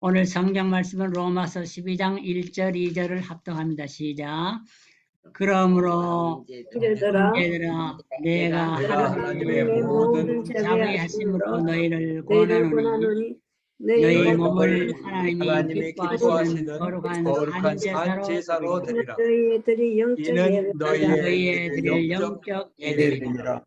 오늘 성경 말씀은 로마서 12장 1절, 2절을 합독합니다. 시작. 그러므로 형제들아 내가 하나님의 모든 자비하심으로 너희를 권하노니 너희 몸을 하나님이 기뻐하시는 거룩한 산 제사로 드리라. 이는 너희의 드릴 영적 예배니라.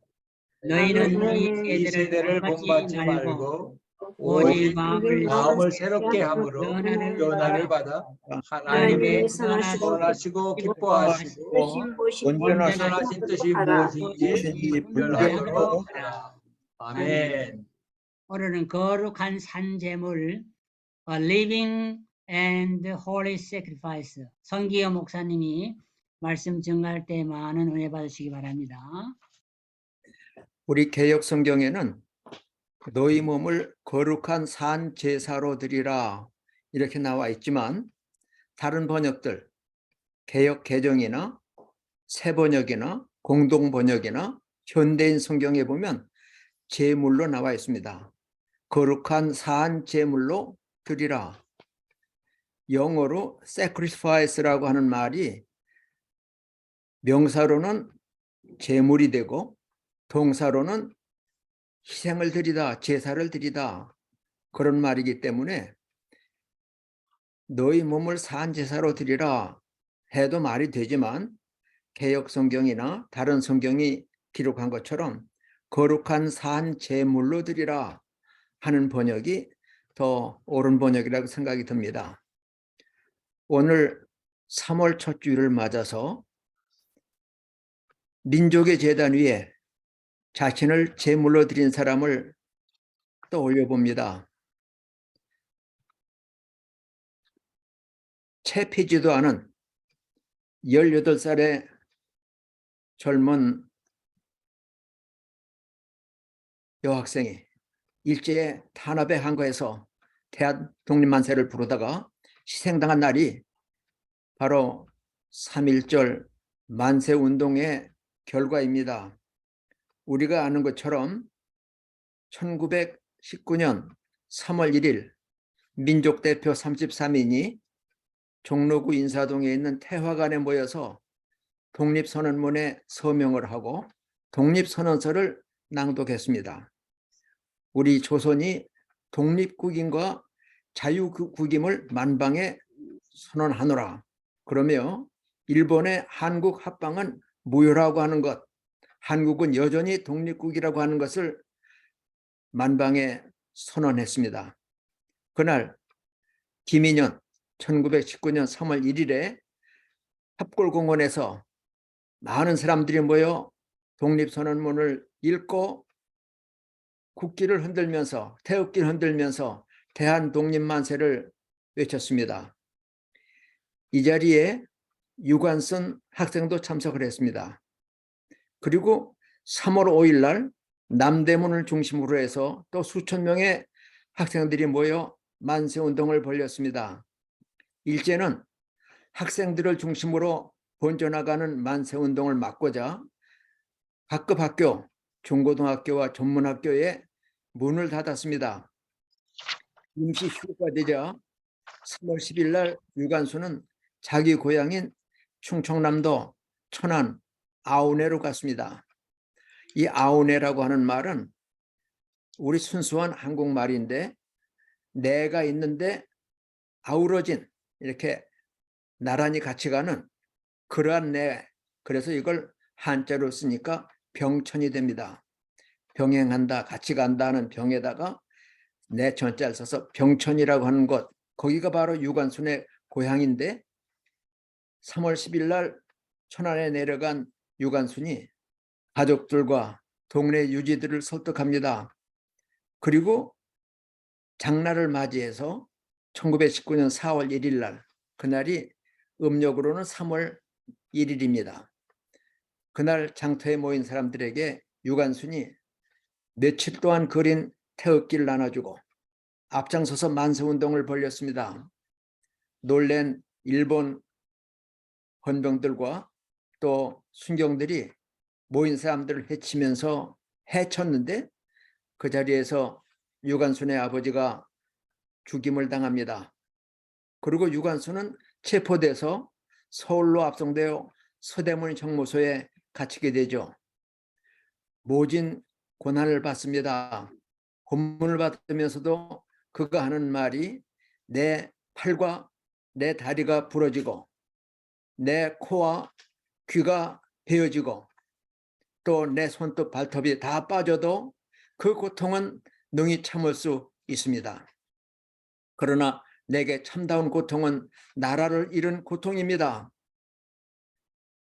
너희는 이 세대를 본받지 말고 오직 마음을 새롭게 함으로 변화를 받아 하나님의 선하시고 기뻐하시고 온전하신 뜻이 무엇인지 분별하도록 하라. 아멘. 오늘은 거룩한 산제물, living and holy sacrifice. 성기여 목사님이 말씀 증가할 때 많은 은혜 받으시기 바랍니다. 우리 개역 성경에는 너희 몸을 거룩한 산 제사로 드리라 이렇게 나와 있지만 다른 번역들 개역 개정이나 새 번역이나 공동 번역이나 현대인 성경에 보면 제물로 나와 있습니다. 거룩한 산 제물로 드리라. 영어로 sacrifice라고 하는 말이 명사로는 제물이 되고 동사로는 희생을 드리다, 제사를 드리다 그런 말이기 때문에 너희 몸을 산 제사로 드리라 해도 말이 되지만 개역 성경이나 다른 성경이 기록한 것처럼 거룩한 산 제물로 드리라 하는 번역이 더 옳은 번역이라고 생각이 듭니다. 오늘 3월 첫 주일을 맞아서 민족의 제단 위에 자신을 제물로 드린 사람을 떠올려 봅니다. 채 피지도 않은 18살의 젊은 여학생이 일제의 탄압에 항거해서 대한 독립만세를 부르다가 희생당한 날이 바로 3.1절 만세운동의 결과입니다. 우리가 아는 것처럼 1919년 3월 1일 민족대표 33인이 종로구 인사동에 있는 태화관에 모여서 독립선언문에 서명을 하고 독립선언서를 낭독했습니다. 우리 조선이 독립국임과 자유국임을 만방에 선언하노라. 그러며 일본의 한국 합방은 무효라고 하는 것, 한국은 여전히 독립국이라고 하는 것을 만방에 선언했습니다. 그날 김인현 1919년 3월 1일에 합골공원에서 많은 사람들이 모여 독립선언문을 읽고 국기를 흔들면서 태극기를 흔들면서 대한독립만세를 외쳤습니다. 이 자리에 유관순 학생도 참석을 했습니다. 그리고 3월 5일 날 남대문을 중심으로 해서 또 수천 명의 학생들이 모여 만세운동을 벌였습니다. 일제는 학생들을 중심으로 번져나가는 만세운동을 막고자 각급 학교, 중고등학교와 전문학교에 문을 닫았습니다. 임시 휴교가 되자 3월 10일 날 유관순은 자기 고향인 충청남도 천안 아우네로 갔습니다. 이 아우네라고 하는 말은 우리 순수한 한국말인데 내가 있는데 아우러진 이렇게 나란히 같이 가는 그러한 내, 그래서 이걸 한자로 쓰니까 병천이 됩니다. 병행한다, 같이 간다는 병에다가 내 전자를 써서 병천이라고 하는 곳, 거기가 바로 유관순의 고향인데 3월 10일 날 천안에 내려간 유관순이 가족들과 동네 유지들을 설득합니다. 그리고 장날을 맞이해서 1919년 4월 1일 날, 그날이 음력으로는 3월 1일입니다. 그날 장터에 모인 사람들에게 유관순이 며칠 동안 그린 태극기를 나눠주고 앞장서서 만세운동을 벌였습니다. 놀란 일본 헌병들과 또 순경들이 모인 사람들을 해치면서 해쳤는데 그 자리에서 유관순의 아버지가 죽임을 당합니다. 그리고 유관순은 체포돼서 서울로 압송되어 서대문 형무소에 갇히게 되죠. 모진 고난을 받습니다. 고문을 받으면서도 그가 하는 말이 내 팔과 내 다리가 부러지고 내 코와 귀가 베어지고 또 내 손톱 발톱이 다 빠져도 그 고통은 능히 참을 수 있습니다. 그러나 내게 참다운 고통은 나라를 잃은 고통입니다.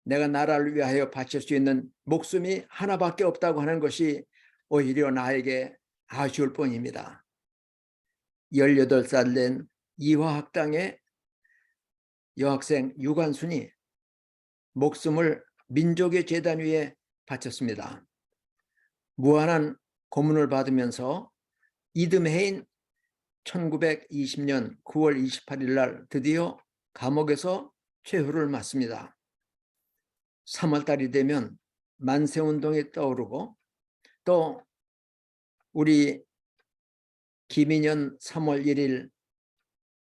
내가 나라를 위하여 바칠 수 있는 목숨이 하나밖에 없다고 하는 것이 오히려 나에게 아쉬울 뿐입니다. 18살 된 이화학당의 여학생 유관순이 목숨을 민족의 재단 위에 바쳤습니다. 무한한 고문을 받으면서 이듬해인 1920년 9월 28일 날 드디어 감옥에서 최후를 맞습니다. 3월 달이 되면 만세운동이 떠오르고 또 우리 김인현 3월 1일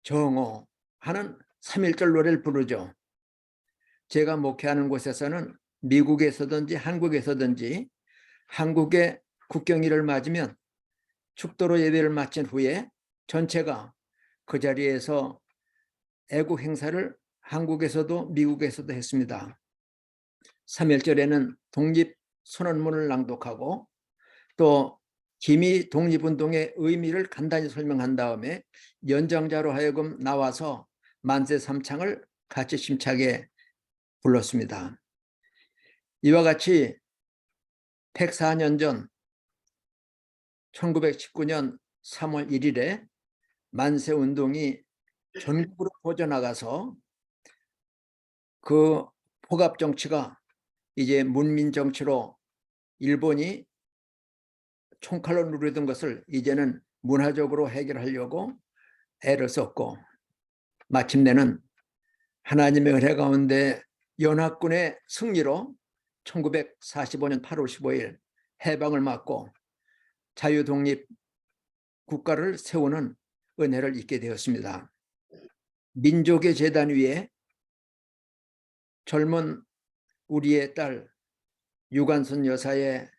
정오 하는 3.1절 노래를 부르죠. 제가 목회하는 곳에서는 미국에서든지 한국에서든지 한국의 국경일을 맞으면 축도로 예배를 마친 후에 전체가 그 자리에서 애국 행사를 한국에서도 미국에서도 했습니다. 3.1절에는 독립선언문을 낭독하고 또 기미 독립운동의 의미를 간단히 설명한 다음에 연장자로 하여금 나와서 만세 삼창을 같이 심차게 불렀습니다. 이와 같이 104년 전 1919년 3월 1일에 만세운동이 전국으로 퍼져나가서 그 포갑정치가 이제 문민정치로 일본이 총칼로 누르던 것을 이제는 문화적으로 해결하려고 애를 썼고 마침내는 하나님의 은혜 가운데 연합군의 승리로 1945년 8월 15일 해방을 맞고 자유독립 국가를 세우는 은혜를 잊게 되었습니다. 민족의 재단 위에 젊은 우리의 딸 유관순 여사의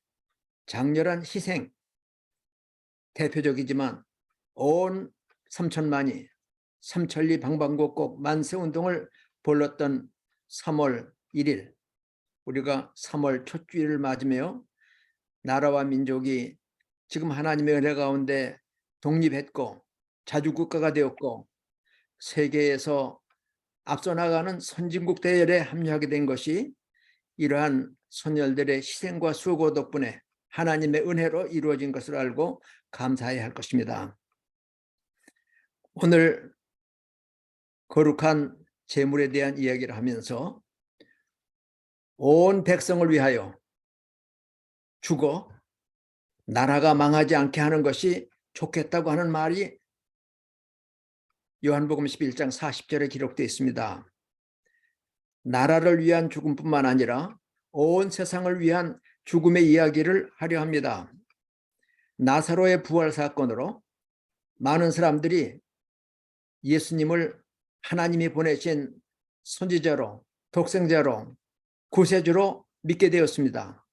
장렬한 희생, 대표적이지만 온 삼천만이 삼천리 방방곡곡 만세운동을 불렀던 3월 1일 우리가 3월 첫 주일을 맞으며 나라와 민족이 지금 하나님의 은혜 가운데 독립했고 자주국가가 되었고 세계에서 앞서 나가는 선진국 대열에 합류하게 된 것이 이러한 선열들의 희생과 수고 덕분에 하나님의 은혜로 이루어진 것을 알고 감사해야 할 것입니다. 오늘 거룩한 제물에 대한 이야기를 하면서 온 백성을 위하여 죽어 나라가 망하지 않게 하는 것이 좋겠다고 하는 말이 요한복음 11장 40절에 기록되어 있습니다. 나라를 위한 죽음뿐만 아니라 온 세상을 위한 죽음의 이야기를 하려 합니다. 나사로의 부활 사건으로 많은 사람들이 예수님을 하나님이 보내신 선지자로, 독생자로, 구세주로 믿게 되었습니다.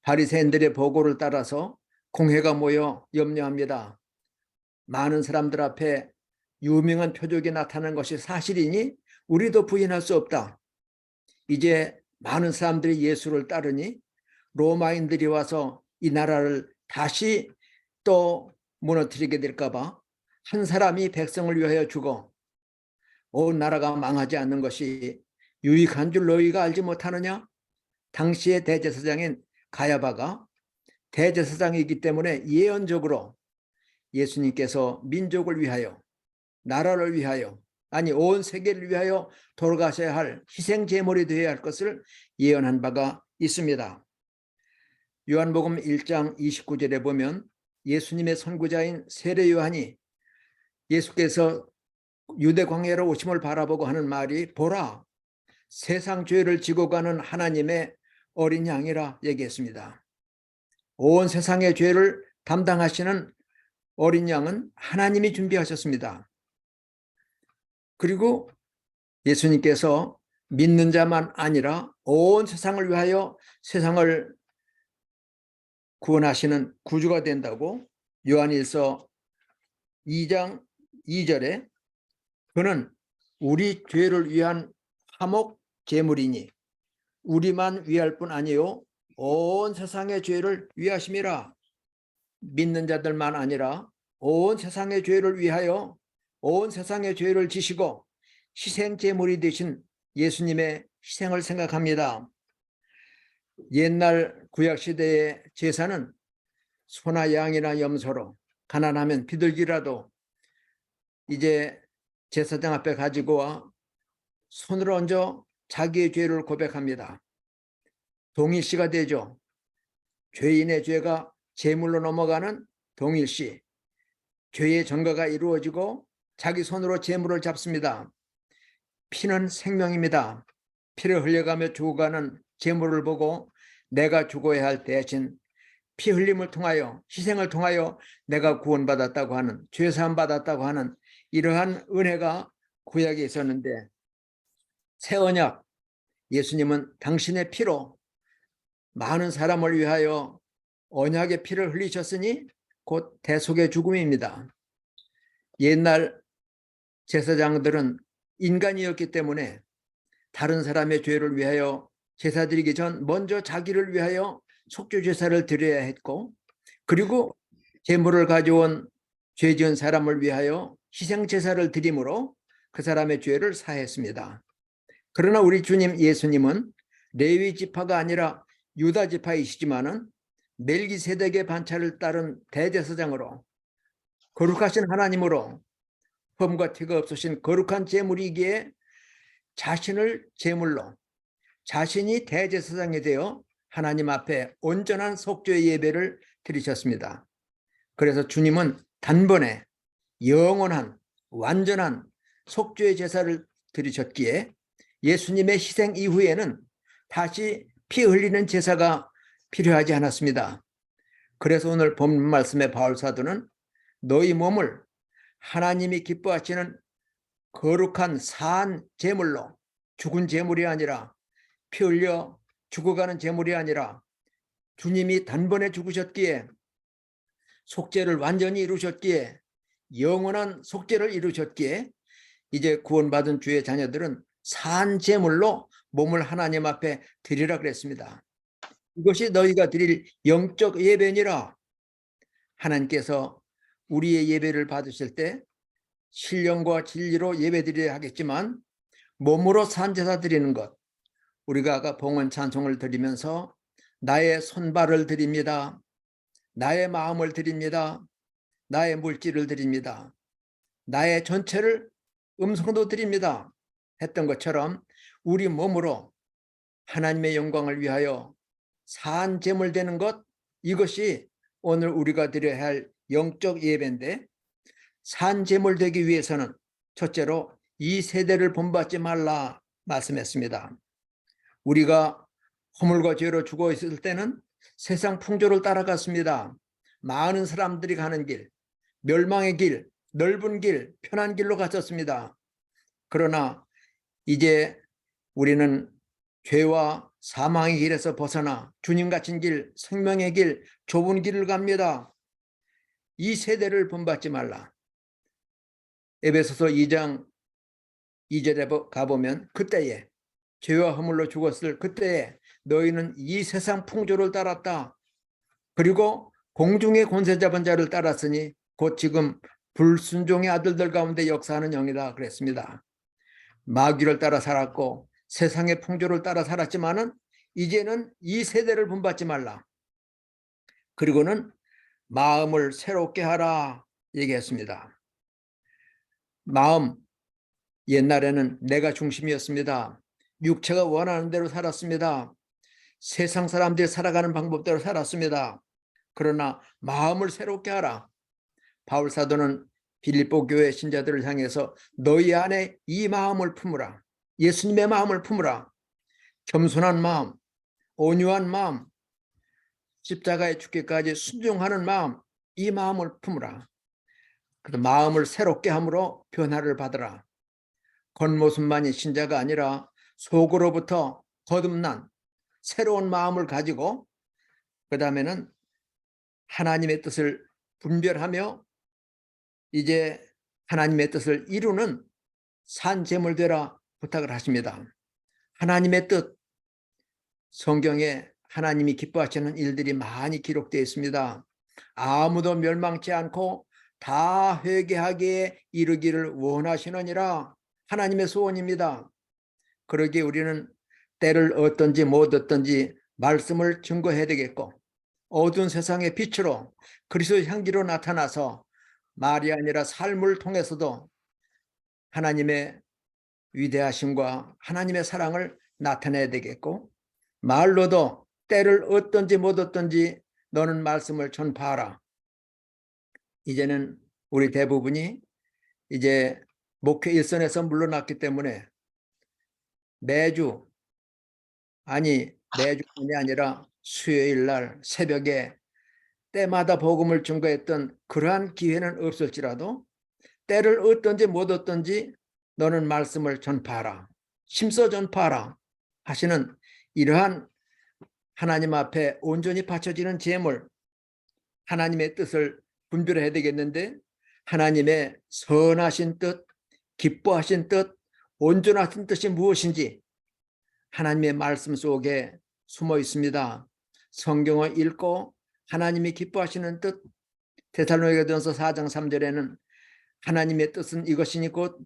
바리새인들의 보고를 따라서 공회가 모여 염려합니다. 많은 사람들 앞에 유명한 표적이 나타난 것이 사실이니 우리도 부인할 수 없다. 이제 많은 사람들이 예수를 따르니 로마인들이 와서 이 나라를 다시 또 무너뜨리게 될까 봐 한 사람이 백성을 위하여 죽어 온 나라가 망하지 않는 것이 유익한 줄 너희가 알지 못하느냐? 당시의 대제사장인 가야바가 대제사장이기 때문에 예언적으로 예수님께서 민족을 위하여 나라를 위하여 아니 온 세계를 위하여 돌아가셔야 할 희생 제물이 되어야 할 것을 예언한 바가 있습니다. 요한복음 1장 29절에 보면 예수님의 선구자인 세례 요한이 예수께서 유대 광야로 오심을 바라보고 하는 말이 보라 세상 죄를 지고 가는 하나님의 어린 양이라 얘기했습니다. 온 세상의 죄를 담당하시는 어린 양은 하나님이 준비하셨습니다. 그리고 예수님께서 믿는 자만 아니라 온 세상을 위하여 세상을 구원하시는 구주가 된다고 요한일서 2장 2절에 그는 우리 죄를 위한 화목 제물이니 우리만 위할 뿐 아니요 온 세상의 죄를 위하심이라. 믿는 자들만 아니라 온 세상의 죄를 위하여 온 세상의 죄를 지시고 희생 제물이 되신 예수님의 희생을 생각합니다. 옛날 구약 시대의 제사는 소나 양이나 염소로 가난하면 비둘기라도 이제 제사장 앞에 가지고 와 손을 얹어 자기의 죄를 고백합니다. 동일시가 되죠. 죄인의 죄가 제물로 넘어가는 동일시. 죄의 전가가 이루어지고 자기 손으로 제물을 잡습니다. 피는 생명입니다. 피를 흘려가며 죽어가는 제물을 보고 내가 죽어야 할 대신 피 흘림을 통하여 희생을 통하여 내가 구원받았다고 하는 죄사함 받았다고 하는 이러한 은혜가 구약에 있었는데 새 언약 예수님은 당신의 피로 많은 사람을 위하여 언약의 피를 흘리셨으니 곧 대속의 죽음입니다. 옛날 제사장들은 인간이었기 때문에 다른 사람의 죄를 위하여 제사 드리기 전 먼저 자기를 위하여 속죄 제사를 드려야 했고 그리고 제물을 가져온 죄 지은 사람을 위하여 희생 제사를 드림으로 그 사람의 죄를 사했습니다. 그러나 우리 주님 예수님은 레위 지파가 아니라 유다 지파이시지만은 멜기세덱의 반차를 따른 대제사장으로 거룩하신 하나님으로 흠과 티가 없으신 거룩한 제물이기에 자신을 제물로 자신이 대제사장이 되어 하나님 앞에 온전한 속죄의 예배를 드리셨습니다. 그래서 주님은 단번에 영원한 완전한 속죄의 제사를 드리셨기에 예수님의 희생 이후에는 다시 피 흘리는 제사가 필요하지 않았습니다. 그래서 오늘 본문 말씀의 바울 사도는 너희 몸을 하나님이 기뻐하시는 거룩한 산 제물로 죽은 제물이 아니라 피 흘려 죽어가는 제물이 아니라 주님이 단번에 죽으셨기에 속죄를 완전히 이루셨기에 영원한 속죄를 이루셨기에 이제 구원받은 주의 자녀들은 산 제물로 몸을 하나님 앞에 드리라 그랬습니다. 이것이 너희가 드릴 영적 예배니라. 하나님께서 우리의 예배를 받으실 때 신령과 진리로 예배드려야 하겠지만 몸으로 산제사 드리는 것, 우리가 아까 봉헌 찬송을 드리면서 나의 손발을 드립니다. 나의 마음을 드립니다. 나의 물질을 드립니다. 나의 전체를 음성도 드립니다. 했던 것처럼 우리 몸으로 하나님의 영광을 위하여 산 제물 되는 것, 이것이 오늘 우리가 드려야 할 영적 예배인데 산 제물 되기 위해서는 첫째로 이 세대를 본받지 말라 말씀했습니다. 우리가 허물과 죄로 죽어 있을 때는 세상 풍조를 따라갔습니다. 많은 사람들이 가는 길, 멸망의 길, 넓은 길, 편한 길로 갔었습니다. 그러나 이제 우리는 죄와 사망의 길에서 벗어나 주님 같은 길, 생명의 길, 좁은 길을 갑니다. 이 세대를 본받지 말라. 에베소서 2장 2절에 가보면 그때에 죄와 허물로 죽었을 그때에 너희는 이 세상 풍조를 따랐다. 그리고 공중의 권세 잡은 자를 따랐으니 곧 지금 불순종의 아들들 가운데 역사하는 영이다 그랬습니다. 마귀를 따라 살았고 세상의 풍조를 따라 살았지만은 이제는 이 세대를 본받지 말라. 그리고는 마음을 새롭게 하라 얘기했습니다. 마음, 옛날에는 내가 중심이었습니다. 육체가 원하는 대로 살았습니다. 세상 사람들이 살아가는 방법대로 살았습니다. 그러나 마음을 새롭게 하라. 바울 사도는 빌립보 교회 신자들을 향해서 너희 안에 이 마음을 품으라. 예수님의 마음을 품으라. 겸손한 마음, 온유한 마음, 십자가에 죽기까지 순종하는 마음, 이 마음을 품으라. 그 마음을 새롭게 함으로 변화를 받으라. 겉모습만이 신자가 아니라 속으로부터 거듭난 새로운 마음을 가지고 그 다음에는 하나님의 뜻을 분별하며 이제 하나님의 뜻을 이루는 산 제물 되라 부탁을 하십니다. 하나님의 뜻, 성경에 하나님이 기뻐하시는 일들이 많이 기록되어 있습니다. 아무도 멸망치 않고 다 회개하기에 이르기를 원하시느니라 하나님의 소원입니다. 그러기에 우리는 때를 얻든지 못 얻든지 말씀을 증거해야 되겠고 어두운 세상의 빛으로 그리스도의 향기로 나타나서 말이 아니라 삶을 통해서도 하나님의 위대하심과 하나님의 사랑을 나타내야 되겠고 말로도 때를 얻든지 못 얻든지 너는 말씀을 전파하라. 이제는 우리 대부분이 이제 목회 일선에서 물러났기 때문에 매주뿐이 아니라 수요일 날 새벽에 때마다 복음을 증거했던 그러한 기회는 없을지라도 때를 얻든지 못 얻든지 너는 말씀을 전파하라. 힘써 전파하라 하시는 이러한 하나님 앞에 온전히 바쳐지는 제물, 하나님의 뜻을 분별해야 되겠는데 하나님의 선하신 뜻, 기뻐하신 뜻, 온전하신 뜻이 무엇인지 하나님의 말씀 속에 숨어 있습니다. 성경을 읽고 하나님이 기뻐하시는 뜻, 데살로니가전서 4장 3절에는 하나님의 뜻은 이것이니 곧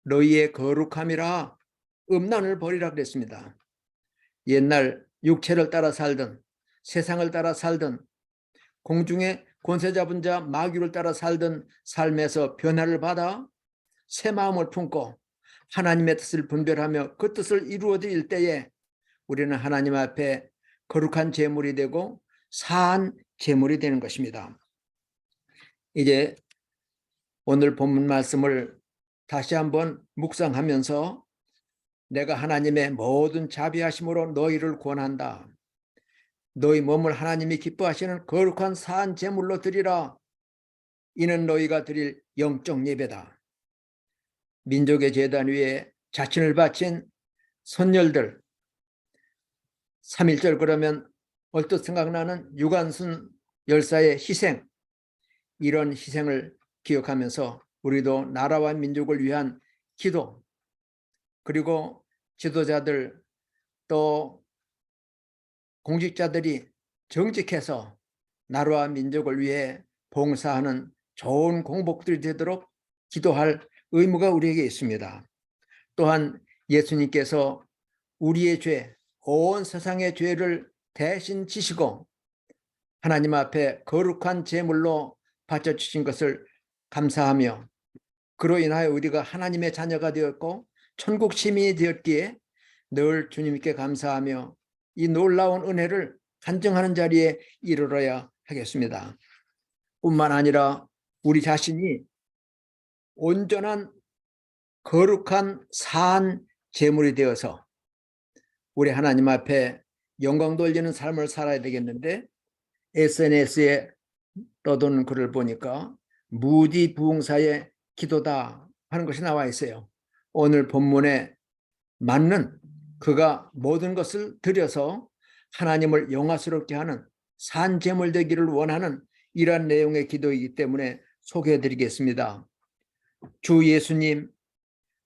너희의 거룩함이라 음란을 버리라 그랬습니다. 옛날 육체를 따라 살던 세상을 따라 살던 공중의 권세 잡은 자 마귀를 따라 살던 삶에서 변화를 받아 새 마음을 품고 하나님의 뜻을 분별하며 그 뜻을 이루어 드릴 때에 우리는 하나님 앞에 거룩한 제물이 되고 사한 제물이 되는 것입니다. 이제 오늘 본문 말씀을 다시 한번 묵상하면서 내가 하나님의 모든 자비하심으로 너희를 권한다. 너희 몸을 하나님이 기뻐하시는 거룩한 사한 제물로 드리라. 이는 너희가 드릴 영적 예배다. 민족의 제단 위에 자신을 바친 선열들 3.1절 그러면 얼뜻 생각나는 유관순 열사의 희생, 이런 희생을 기억하면서 우리도 나라와 민족을 위한 기도, 그리고 지도자들 또 공직자들이 정직해서 나라와 민족을 위해 봉사하는 좋은 공복들이 되도록 기도할 의무가 우리에게 있습니다. 또한 예수님께서 우리의 죄, 온 세상의 죄를 대신 지시고 하나님 앞에 거룩한 제물로 바쳐주신 것을 감사하며 그로 인하여 우리가 하나님의 자녀가 되었고 천국 시민이 되었기에 늘 주님께 감사하며 이 놀라운 은혜를 간증하는 자리에 이르러야 하겠습니다. 뿐만 아니라 우리 자신이 온전한 거룩한 사한 제물이 되어서 우리 하나님 앞에 영광 돌리는 삶을 살아야 되겠는데 SNS에 떠도는 글을 보니까 무지부응사의 기도다 하는 것이 나와 있어요. 오늘 본문에 맞는 그가 모든 것을 들여서 하나님을 영화스럽게 하는 산 제물 되기를 원하는 이러한 내용의 기도이기 때문에 소개해 드리겠습니다. 주 예수님,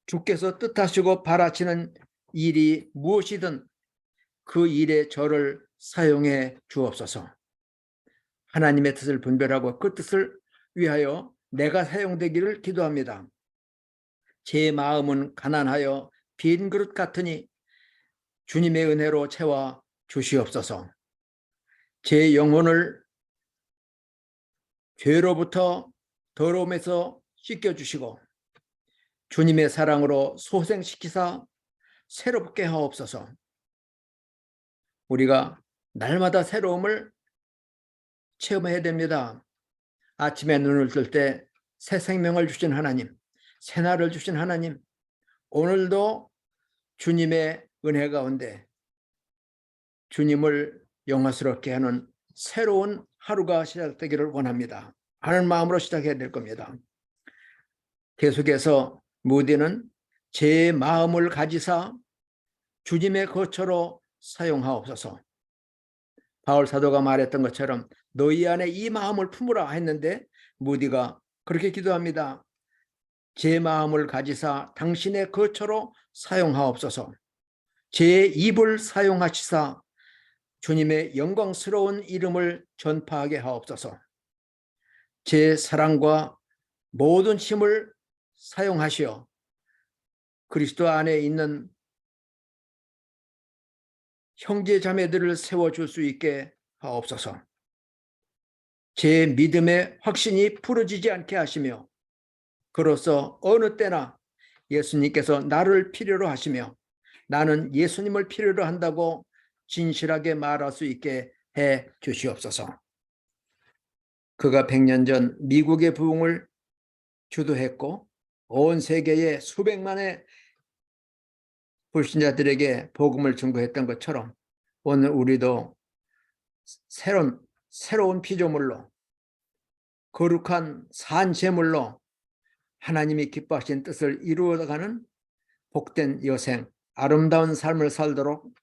주께서 뜻하시고 바라시는 일이 무엇이든 그 일에 저를 사용해 주옵소서. 하나님의 뜻을 분별하고 그 뜻을 위하여 내가 사용되기를 기도합니다. 제 마음은 가난하여 빈 그릇 같으니 주님의 은혜로 채워 주시옵소서. 제 영혼을 죄로부터 더러움에서 씻겨주시고 주님의 사랑으로 소생시키사 새롭게 하옵소서. 우리가 날마다 새로움을 체험해야 됩니다. 아침에 눈을 뜰 때 새 생명을 주신 하나님, 새날을 주신 하나님, 오늘도 주님의 은혜 가운데 주님을 영화스럽게 하는 새로운 하루가 시작되기를 원합니다. 하는 마음으로 시작해야 될 겁니다. 계속해서 무디는 제 마음을 가지사 주님의 거처로 사용하옵소서. 바울 사도가 말했던 것처럼 너희 안에 이 마음을 품으라 했는데 무디가 그렇게 기도합니다. 제 마음을 가지사 당신의 거처로 사용하옵소서. 제 입을 사용하시사 주님의 영광스러운 이름을 전파하게 하옵소서. 제 사랑과 모든 힘을 사용하시어 그리스도 안에 있는 형제 자매들을 세워줄 수 있게 하옵소서. 제 믿음의 확신이 부러지지 않게 하시며 그로써 어느 때나 예수님께서 나를 필요로 하시며 나는 예수님을 필요로 한다고 진실하게 말할 수 있게 해 주시옵소서. 그가 100년 전 미국의 부흥을 주도했고 온 세계의 수백만의 불신자들에게 복음을 증거했던 것처럼 오늘 우리도 새로운 피조물로 거룩한 산 제물로 하나님이 기뻐하신 뜻을 이루어가는 복된 여생, 아름다운 삶을 살도록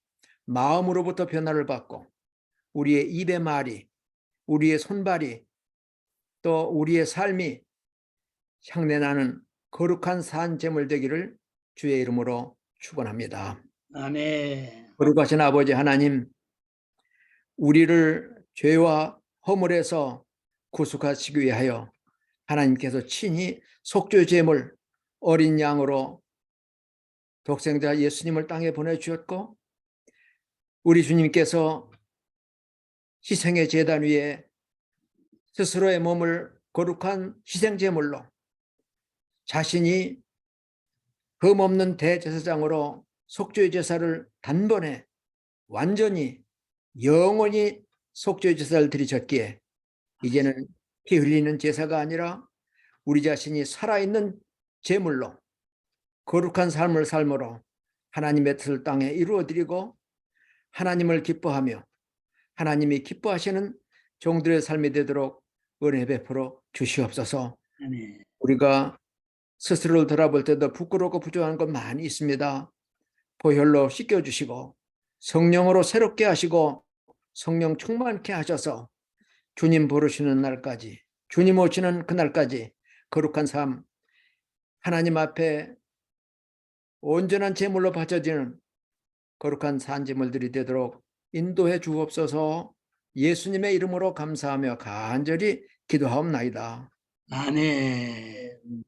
마음으로부터 변화를 받고 우리의 입의 말이, 우리의 손발이, 또 우리의 삶이 향내나는 거룩한 산 제물 되기를 주의 이름으로 축원합니다. 아멘. 거룩하신 아버지 하나님, 우리를 죄와 허물에서 구속하시기 위하여 하나님께서 친히 속죄 제물 어린 양으로 독생자 예수님을 땅에 보내주셨고 우리 주님께서 희생의 제단 위에 스스로의 몸을 거룩한 희생 제물로 자신이 흠없는 대제사장으로 속죄 제사를 단번에 완전히 영원히 속죄 제사를 드리셨기에 이제는 피 흘리는 제사가 아니라 우리 자신이 살아있는 제물로 거룩한 삶을 삶으로 하나님의 뜻을 땅에 이루어드리고 하나님을 기뻐하며 하나님이 기뻐하시는 종들의 삶이 되도록 은혜 베풀어 주시옵소서. 아멘. 우리가 스스로를 돌아볼 때도 부끄럽고 부족한 것 많이 있습니다. 보혈로 씻겨주시고 성령으로 새롭게 하시고 성령 충만케 하셔서 주님 부르시는 날까지, 주님 오시는 그날까지 거룩한 삶, 하나님 앞에 온전한 제물로 바쳐지는 거룩한 산제물들이 되도록 인도해 주옵소서. 예수님의 이름으로 감사하며 간절히 기도하옵나이다. 아멘.